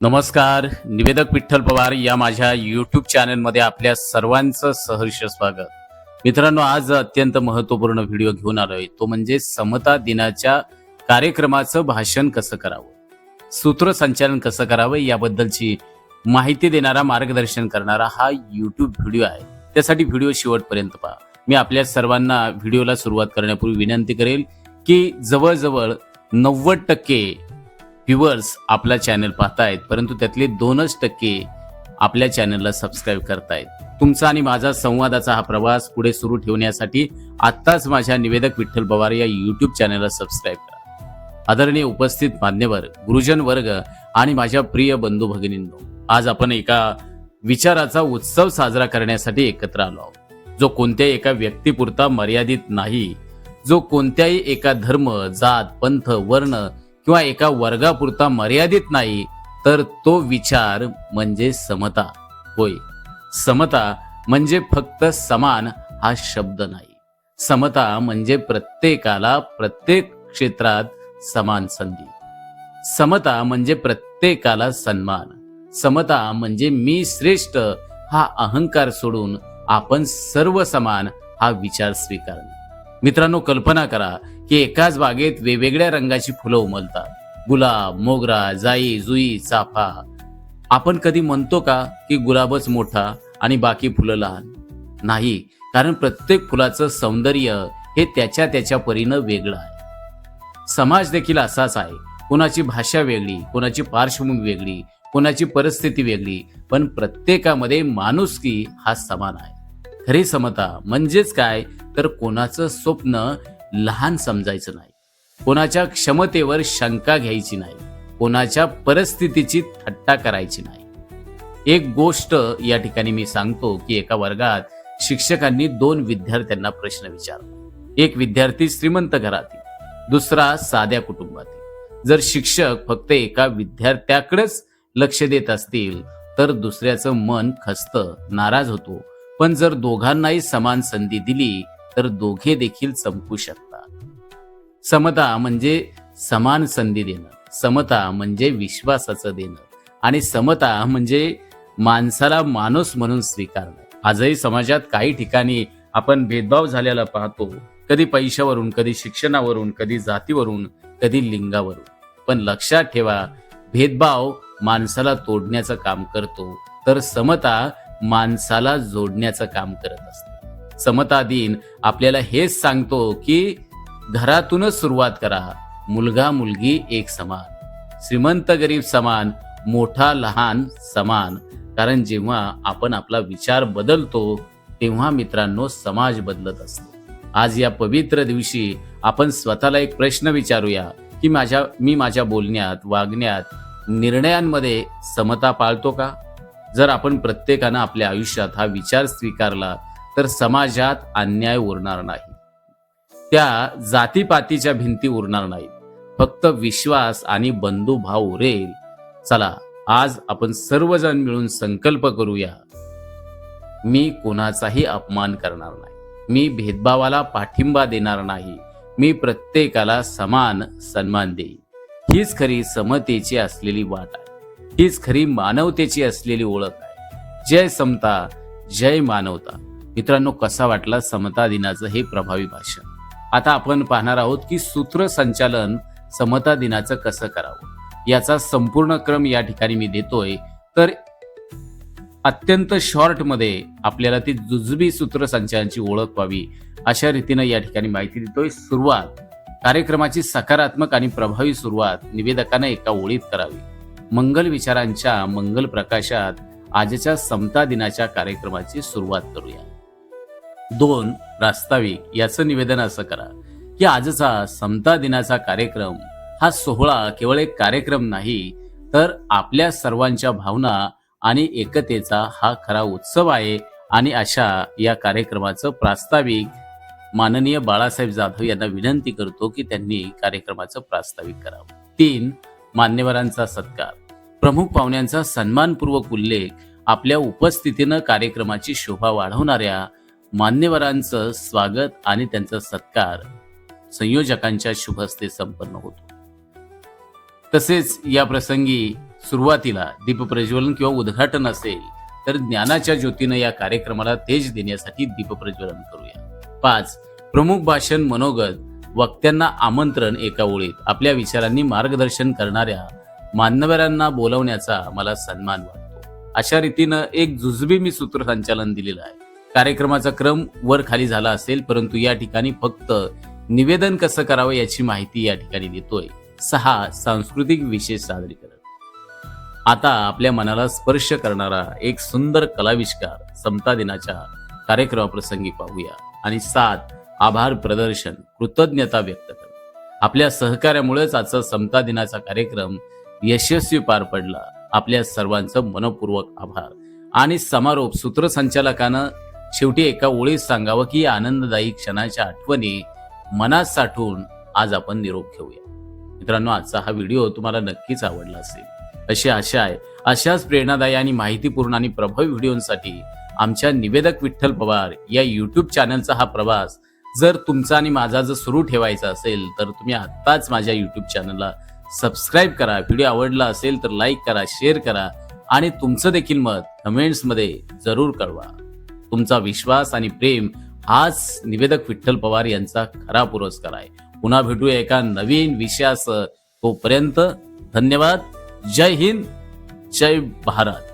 नमस्कार. निवेदक विठ्ठल पवार या माझ्या यूट्यूब चॅनलमध्ये आपल्या सर्वांचं सहर्ष स्वागत. मित्रांनो, आज अत्यंत महत्त्वपूर्ण व्हिडिओ घेऊन आलोय. तो म्हणजे समता दिनाच्या कार्यक्रमाचं भाषण कसं करावं, सूत्रसंचालन कसं करावं याबद्दलची माहिती देणारा, मार्गदर्शन करणारा हा यूट्यूब व्हिडिओ आहे. त्यासाठी व्हिडिओ शेवटपर्यंत पहा. मी आपल्या सर्वांना व्हिडिओला सुरुवात करण्यापूर्वी विनंती करेल की जवळजवळ 90% व्ह्युअर्स आपला चॅनल पाहतायत, परंतु त्यातले 2% आपल्या चॅनलला सबस्क्राईब करतायत. तुमचा आणि माझा संवादाचा हा प्रवास पुढे सुरू ठेवण्यासाठी आत्ताच माझ्या निवेदक विठ्ठल पवार या यूट्यूब चॅनलला सबस्क्राईब करा. आदरणीय उपस्थित मान्यवर, गुरुजन वर्ग आणि माझ्या प्रिय बंधू भगिनींनो, आज आपण एका विचाराचा उत्सव साजरा करण्यासाठी एकत्र आलो आहोत, जो कोणत्याही एका व्यक्तीपुरता मर्यादित नाही, जो कोणत्याही एका धर्म, जात, पंथ, वर्ण किंवा एका वर्गापुरता मर्यादित नाही, तर तो विचार म्हणजे समता. होय, समता म्हणजे फक्त समान हा शब्द नाही. समता म्हणजे प्रत्येकाला प्रत्येक क्षेत्रात समान संधी. समता म्हणजे प्रत्येकाला सन्मान. समता म्हणजे मी श्रेष्ठ हा अहंकार सोडून आपण सर्व समान हा विचार स्वीकारणे. मित्रांनो, कल्पना करा की एकाच बागेत वेगवेगळ्या रंगाची फुलं उमलतात. गुलाब, मोगरा, जाई, जुई, चाफा. आपण कधी म्हणतो का की गुलाबच मोठा आणि बाकी फुलं लहान? नाही, कारण प्रत्येक फुलाचं सौंदर्य हे त्याच्या त्याच्या परीनं वेगळं आहे. समाज देखील असाच आहे. कोणाची भाषा वेगळी, कोणाची पार्श्वभूमी वेगळी, कोणाची परिस्थिती वेगळी, पण प्रत्येकामध्ये माणुसकी हा समान आहे. खरी समता म्हणजेच काय, तर कोणाचं स्वप्न लहान समजायचं नाही, कोणाच्या क्षमतेवर शंका घ्यायची नाही, कोणाच्या परिस्थितीची थट्टा करायची नाही. एक गोष्ट या ठिकाणी मी सांगतो की एका वर्गात शिक्षकांनी 2 विद्यार्थ्यांना प्रश्न विचारला. एक विद्यार्थी श्रीमंत घरातील, दुसरा साध्या कुटुंबातील. जर शिक्षक फक्त एका विद्यार्थ्याकडेच लक्ष देत असतील तर दुसऱ्याचं मन खचतं, नाराज होतो. पण जर दोघांनाही समान संधी दिली तर दोघे देखील चमकू शकतात. समता म्हणजे समान संधी देणं, समता म्हणजे विश्वासाचं देणं, आणि समता म्हणजे माणसाला माणूस म्हणून स्वीकारणं. आजही समाजात काही ठिकाणी आपण भेदभाव झालेला पाहतो, कधी पैशावरून, कधी शिक्षणावरून, कधी जातीवरून, कधी लिंगावरून. पण लक्षात ठेवा, भेदभाव माणसाला तोडण्याचं काम करतो, तर समता माणसाला जोडण्याचं काम करत असते. समता दिन आपल्याला हेच सांगतो की घरातूनच सुरुवात करा. मुलगा मुलगी एक समान, श्रीमंत गरीब समान, मोठा लहान समान. कारण जेव्हा आपण आपला विचार बदलतो तेव्हा मित्रांनो समाज बदलत असतो. आज या पवित्र दिवशी आपण स्वतःला एक प्रश्न विचारूया की मी माझ्या बोलण्यात, वागण्यात, निर्णयांमध्ये समता पाळतो का? जर आपण प्रत्येकानं आपल्या आयुष्यात हा विचार स्वीकारला तर समाजात अन्याय उरणार नाही, त्या जातीपातीच्या भिंती उरणार नाहीत, फक्त विश्वास आणि बंधुभाव उरेल. चला, आज आपण सर्वजण मिळून संकल्प करूया, मी कोणाचाही अपमान करणार नाही, मी भेदभावाला पाठिंबा देणार नाही, मी प्रत्येकाला समान सन्मान देईन. हीच खरी समतेची असलेली वाट आहे, हीच खरी मानवतेची असलेली ओळख आहे. जय समता, जय मानवता. मित्रांनो, कसा वाटला समता दिनाचं हे प्रभावी भाषण? आता आपण पाहणार आहोत की सूत्रसंचालन समता दिनाचं कसं करावं. याचा संपूर्ण क्रम या ठिकाणी मी देतोय. तर अत्यंत शॉर्टमध्ये आपल्याला ती जुजबी सूत्रसंचालनाची ओळख व्हावी अशा रीतीनं या ठिकाणी माहिती देतोय. सुरुवात, कार्यक्रमाची सकारात्मक आणि प्रभावी सुरुवात निवेदकानं एका ओळीत करावी. मंगल विचारांच्या मंगल प्रकाशात आजच्या समता दिनाच्या कार्यक्रमाची सुरुवात करूया. 2, प्रास्ताविक. याचं निवेदन असं करा की आजचा समता दिनाचा कार्यक्रम हा सोहळा केवळ एक कार्यक्रम नाही, तर आपल्या सर्वांच्या भावना आणि एकतेचा हा खरा उत्सव आहे. आणि अशा या कार्यक्रमाचं प्रास्ताविक माननीय बाळासाहेब जाधव यांना विनंती करतो की त्यांनी कार्यक्रमाचं प्रास्ताविक करावं. 3, मान्यवरांचा सत्कार. प्रमुख पाहुण्यांचा सन्मानपूर्वक उल्लेख. आपल्या उपस्थितीनं कार्यक्रमाची शोभा वाढवणाऱ्या मान्यवरांचं स्वागत आणि त्यांचा सत्कार संयोजकांच्या शुभ हस्ते संपन्न होतो. तसेच या प्रसंगी सुरुवातीला दीपप्रज्वलन किंवा उद्घाटन असेल तर ज्ञानाच्या ज्योतीनं या कार्यक्रमाला तेज देण्यासाठी दीपप्रज्वलन करूया. 5. प्रमुख भाषण मनोगत वक्त्यांना आमंत्रण एका ओळीत आपल्या विचारांनी मार्गदर्शन करणाऱ्या मान्यवरांना बोलवण्याचा मला सन्मान वाटतो. अशा रीतीनं एक जुजबी मी सूत्रसंचालन दिलेलं आहे. कार्यक्रमाचा क्रम वर खाली झाला असेल परंतु या ठिकाणी फक्त निवेदन कसं करावं याची माहिती या ठिकाणी देतोय. 6. सांस्कृतिक विशेष सादरीकरण. आता आपल्या मनाला स्पर्श करणारा एक सुंदर कलाविष्कार समता दिनाच्या कार्यक्रमाप्रसंगी पाहूया. आणि 7. आभार प्रदर्शन कृतज्ञता व्यक्त करणं. आपल्या सहकार्यामुळेच आजचा समता दिनाचा कार्यक्रम यशस्वी पार पडला. आपल्या सर्वांचं मनपूर्वक आभार. आणि समारोप सूत्रसंचालकानं शेवटी एका ओळीत सांगावं की या आनंददायी क्षणाच्या आठवणी मनात साठवून आज आपण निरोप घेऊया. मित्रांनो, आजचा हा व्हिडिओ तुम्हाला नक्कीच आवडला असेल अशी आशा आहे. अशाच प्रेरणादायी आणि माहितीपूर्ण आणि प्रभावी व्हिडिओसाठी आमच्या निवेदक विठ्ठल पवार या युट्यूब चॅनलचा हा प्रवास जर तुमचा आणि माझा जर सुरू ठेवायचा असेल तर तुम्ही आत्ताच माझ्या युट्यूब चॅनलला सबस्क्राईब करा. व्हिडिओ आवडला असेल तर लाईक करा, शेअर करा आणि तुमचं देखील मत कमेंट्समध्ये जरूर कळवा. तुमचा विश्वास आणि प्रेम हाच निवेदक विठ्ठल पवार यांचा खरा पुरस्कार आहे. पुन्हा भेटूया एका नवीन विषयासह. तोपर्यंत धन्यवाद. जय हिंद, जय भारत.